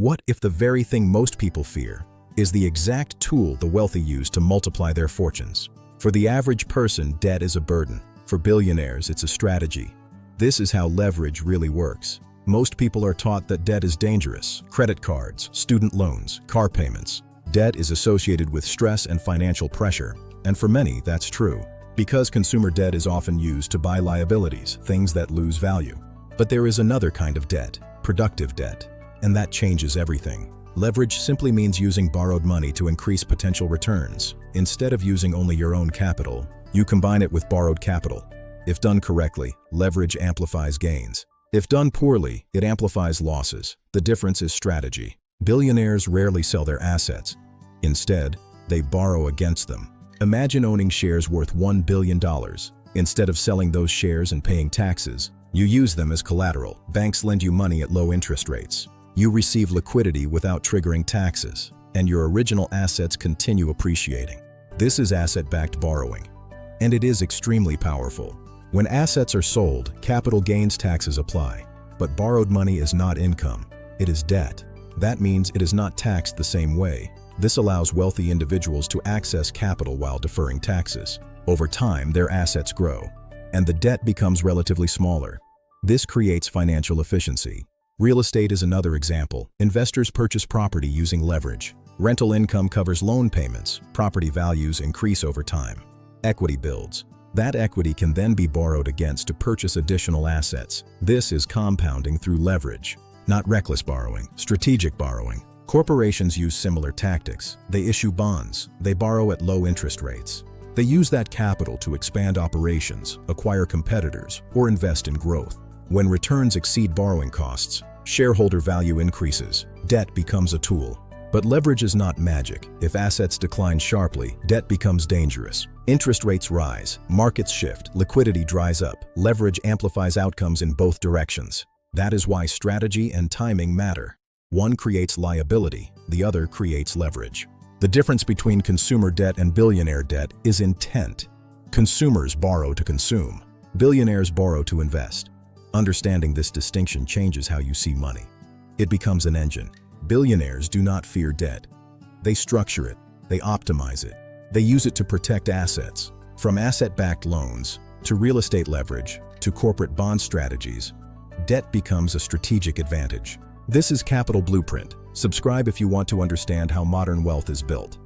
What if the very thing most people fear is the exact tool the wealthy use to multiply their fortunes? For the average person, debt is a burden. For billionaires, it's a strategy. This is how leverage really works. Most people are taught that debt is dangerous. Credit cards, student loans, car payments. Debt is associated with stress and financial pressure, and for many, that's true. Because consumer debt is often used to buy liabilities, things that lose value. But there is another kind of debt, productive debt, and that changes everything. Leverage simply means using borrowed money to increase potential returns. Instead of using only your own capital, you combine it with borrowed capital. If done correctly, leverage amplifies gains. If done poorly, it amplifies losses. The difference is strategy. Billionaires rarely sell their assets. Instead, they borrow against them. Imagine owning shares worth $1 billion. Instead of selling those shares and paying taxes, you use them as collateral. Banks lend you money at low interest rates. You receive liquidity without triggering taxes, and your original assets continue appreciating. This is asset-backed borrowing, and it is extremely powerful. When assets are sold, capital gains taxes apply, but borrowed money is not income, it is debt. That means it is not taxed the same way. This allows wealthy individuals to access capital while deferring taxes. Over time, their assets grow, and the debt becomes relatively smaller. This creates financial efficiency. Real estate is another example. Investors purchase property using leverage. Rental income covers loan payments. Property values increase over time. Equity builds. That equity can then be borrowed against to purchase additional assets. This is compounding through leverage, not reckless borrowing, strategic borrowing. Corporations use similar tactics. They issue bonds. They borrow at low interest rates. They use that capital to expand operations, acquire competitors, or invest in growth. When returns exceed borrowing costs, shareholder value increases. Debt becomes a tool. But leverage is not magic. If assets decline sharply, debt becomes dangerous. Interest rates rise, markets shift, liquidity dries up. Leverage amplifies outcomes in both directions. That is why strategy and timing matter. One creates liability, the other creates leverage. The difference between consumer debt and billionaire debt is intent. Consumers borrow to consume. Billionaires borrow to invest. Understanding this distinction changes how you see money. It becomes an engine. Billionaires do not fear debt. They structure it. They optimize it. They use it to protect assets. From asset-backed loans, to real estate leverage, to corporate bond strategies, debt becomes a strategic advantage. This is Capital Blueprint. Subscribe if you want to understand how modern wealth is built.